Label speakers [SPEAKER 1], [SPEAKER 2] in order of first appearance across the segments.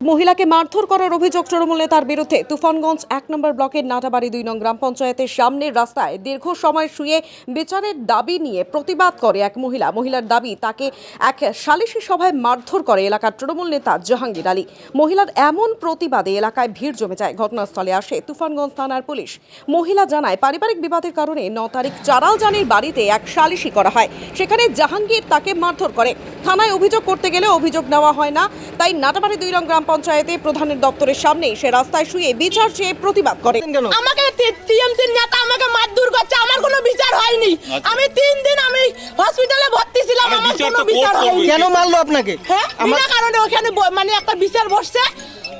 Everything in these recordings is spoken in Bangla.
[SPEAKER 1] মহিলাকে মারধর করার অভিযোগ তৃণমূল নেতার বিরুদ্ধে। তুফানগঞ্জ ১ নম্বর ব্লকের নাটাবাড়ি ২ নং গ্রাম পঞ্চায়েতের সামনের রাস্তায় দীর্ঘ সময় শুয়ে বিচারের দাবি নিয়ে প্রতিবাদ করে এক মহিলা। মহিলার দাবি, তাকে এক সালিশি সভায় মারধর করে এলাকার তৃণমূল নেতা জাহাঙ্গীর আলী। মহিলার এমন প্রতিবাদে এলাকায় ভিড় জমে যায়। ঘটনাস্থলে আসে তুফানগঞ্জ থানার পুলিশ। মহিলা জানায়, পারিবারিক বিবাদের কারণে ৯ তারিখ চারালজানির বাড়িতে এক সালিশি করা হয়। সেখানে জাহাঙ্গীর তাকে মারধর করে। থানায় অভিযোগ করতে গেলে অভিযোগ নেওয়া হয় না, তাই নাটাবাড়ি ২ নং গ্রাম পঞ্চায়েতে প্রধানের দপ্তরের সামনে সে রাস্তায় শুয়ে বিচার চেয়ে প্রতিবাদ করে।
[SPEAKER 2] আমাকে টিএমসি নেতা আমাকে মারধর করছে, আমার কোনো বিচার হয়নি। আমি ৩ দিন আমি হসপিটালে ভর্তি ছিলাম, আমার কোনো বিচার হয়নি।
[SPEAKER 3] কেন মারলো আপনাকে?
[SPEAKER 2] হ্যাঁ, বিনা কারণে ওখানে মানে একটা বিচার বসছে,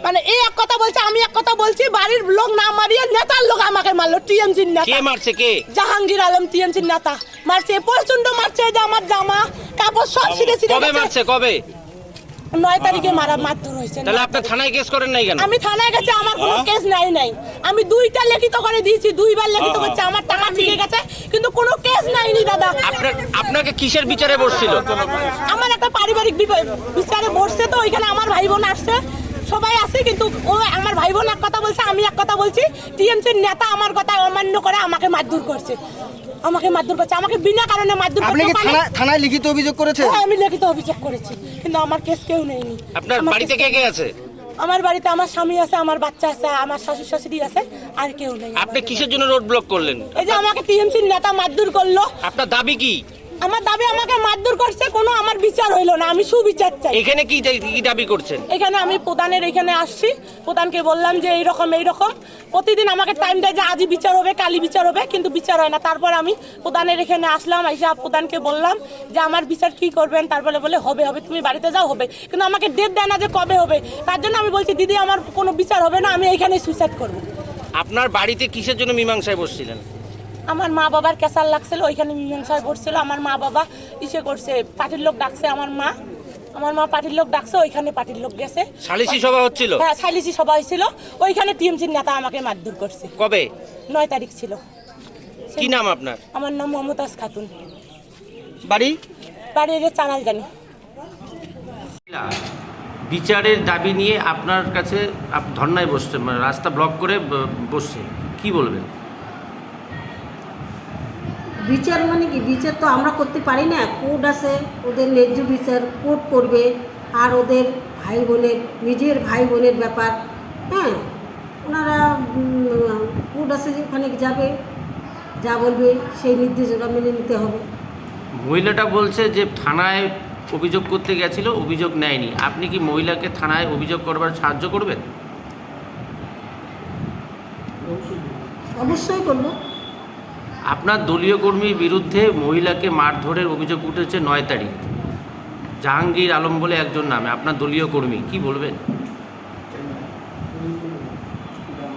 [SPEAKER 2] মানে এই এক কথা বলছে, আমি এক কথা বলছি। বাড়ির লোক না মারিয়ে নেতার লোক আমাকে মারলো। টিএমসি নেতা।
[SPEAKER 4] কে মারছে? কে?
[SPEAKER 2] জাহাঙ্গীর আলম টিএমসি নেতা মারছে, প্রচন্ড মারছে। যে আমার জামা কাপড় সব ছিঁড়ে ছিঁড়ে
[SPEAKER 4] কবে মারছে? কবে?
[SPEAKER 2] ৯ তারিখে মারধর হয়েছে।
[SPEAKER 4] তাহলে আপনি থানায় কেস করেন নাই কেন?
[SPEAKER 2] আমি থানায় গেছি, আমার কোনো কেস নাই। আমি 2টা লিখিত করে দিয়েছি, 2বার লিখিত করছি, আমার টাকা ঠিক গেছে, কিন্তু কোনো কেস নাইনি দাদা।
[SPEAKER 4] আপনাকে কিসের বিচারে বসছিল?
[SPEAKER 2] আমার একটা পারিবারিক বিচারে বসছে, তো ওইখানে আমার ভাই বোন আসছে, সবাই আছে, কিন্তু ও আমার ভাই বোন এক কথা বলছে, আমি এক কথা বলছি। টিএমসির নেতা আমার কথা অমান্য করে আমাকে মারধর করছে, আমাকে বিনা কারণে মারধর করছে।
[SPEAKER 3] আপনি কি থানায় লিখিত অভিযোগ করেছেন?
[SPEAKER 2] হ্যাঁ, আমি লিখিত অভিযোগ করেছি, কিন্তু আমার কেস কেউ নেয়নি।
[SPEAKER 4] আপনার বাড়িতে কে কে আছে?
[SPEAKER 2] আমার বাড়িতে আমার স্বামী আছে, আমার বাচ্চা আছে, আমার শ্বশুর শাশুড়ি আছে, আর কেউ নেই।
[SPEAKER 4] আপনি কিসের জন্য রোড ব্লক করলেন?
[SPEAKER 2] এই যে আমাকে টিএমসির নেতা মারধর করলো।
[SPEAKER 4] আপনার দাবি কি?
[SPEAKER 2] আমার দাবি, আমাকে মারধর করছে, কোনো আমার বিচার হইলো না, আমি সুবিচার চাই।
[SPEAKER 4] এখানে কি দাবি করছেন?
[SPEAKER 2] এখানে আমি প্রধানের এখানে আসছি, প্রধানকে বললাম যে এইরকম প্রতিদিন আমাকে টাইম দেয় যে আজই বিচার হবে, কালি বিচার হবে, কিন্তু বিচার হয় না। তারপর আমি প্রধানের এখানে আসলাম, এসে প্রধানকে বললাম যে আমার বিচার কি করবেন। তারপরে বলে হবে, তুমি বাড়িতে যাও, হবে, কিন্তু আমাকে ডেট দেয় না যে কবে হবে। তার জন্য আমি বলছি, দিদি আমার কোনো বিচার হবে না, আমি এইখানে সুইসাইড করবো।
[SPEAKER 4] আপনার বাড়িতে কিসের জন্য মীমাংসায় বসছিলেন?
[SPEAKER 2] আমার মা বাবার ক্যাসার লাগছিল, ওইখানে মীমাংসায় পড়ছিল। আমার মা বাবা ইসে করছে, পার্টির লোক ডাকছে, আমার মা পার্টির লোক ডাকছে, ওইখানে পার্টির লোক গেছে।
[SPEAKER 4] সালিশি সভা হচ্ছিল?
[SPEAKER 2] হ্যাঁ, সালিশি সভা হয়েছিল, ওইখানে টিএমসির নেতা আমাকে মারধর করছে।
[SPEAKER 4] কবে?
[SPEAKER 2] ৯ তারিখ ছিল।
[SPEAKER 4] কি নাম আপনার?
[SPEAKER 2] আমার নাম মমতাজ খাতুন।
[SPEAKER 3] বাড়ি
[SPEAKER 2] যে চারালজানি।
[SPEAKER 4] বিচারের দাবি নিয়ে আপনার কাছে ধর্নায় বসছে, মানে রাস্তা ব্লক করে বসছে, কি বলবেন?
[SPEAKER 5] বিচার মানে কি? বিচার তো আমরা করতে পারি না, কোর্ট আছে, ওদের ন্যায্য বিচার কোর্ট করবে। আর ওদের ভাই বোনের, নিজের ভাই বোনের ব্যাপার, হ্যাঁ, ওনারা কোর্ট আছে, যেখানে যাবে, যা বলবে সেই নির্দেশ ওরা মেনে নিতে হবে।
[SPEAKER 4] মহিলাটা বলছে যে থানায় অভিযোগ করতে গেছিল, অভিযোগ নেয়নি। আপনি কি মহিলাকে থানায় অভিযোগ করবার সাহায্য করবেন?
[SPEAKER 5] অবশ্যই করবো।
[SPEAKER 4] আপনার দলীয় কর্মীর বিরুদ্ধে মহিলাকে মারধরের অভিযোগ উঠেছে ৯ তারিখ। জাহাঙ্গীর আলম বলে একজন নামে, আপনার দলীয় কর্মী, কি বলবেন?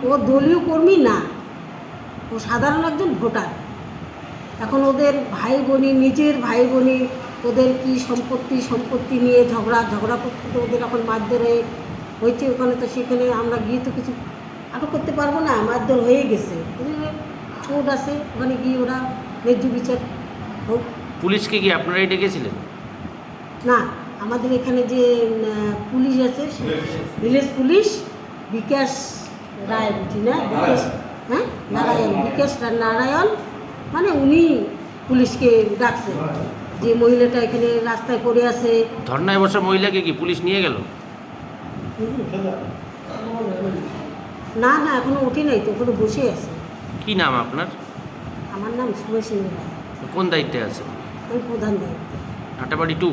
[SPEAKER 5] ও দলীয় কর্মী না, ও সাধারণ একজন ভোটার। এখন ওদের ভাই বোনি, নিজের ভাই বোনি, ওদের কি সম্পত্তি নিয়ে ঝগড়া করতে ওদের এখন মারধর হয়েছে ওখানে। তো সেখানে আমরা গিয়ে তো কিছু আটক করতে পারবো না, মারধর হয়ে গেছে। কোর্ট আছে, ওখানে গিয়ে ওরা ন্যায্য বিচার হোক।
[SPEAKER 4] পুলিশকে কি আপনারাই ডেকেছিলেন?
[SPEAKER 5] না, আমাদের এখানে যে পুলিশ আছে, ভিলেজ পুলিশ বিকাশ রায়, বুঝি না, হ্যাঁ, বিকাশ নারায়ণ, মানে উনি পুলিশকে ডাকছে যে মহিলাটা এখানে রাস্তায় পড়ে আছে।
[SPEAKER 4] ধর্নায় বসা মহিলাকে কি পুলিশ নিয়ে গেল?
[SPEAKER 5] না, এখনো ওঠে নাই তো, ওখানে বসে আছে।
[SPEAKER 4] কি নাম আপনার?
[SPEAKER 5] আমার নাম সুভাষিনী রায়।
[SPEAKER 4] কোন দায়িত্বে আছে?
[SPEAKER 5] আমি প্রধান দায়িত্ব,
[SPEAKER 4] নাটাবাড়ি 2।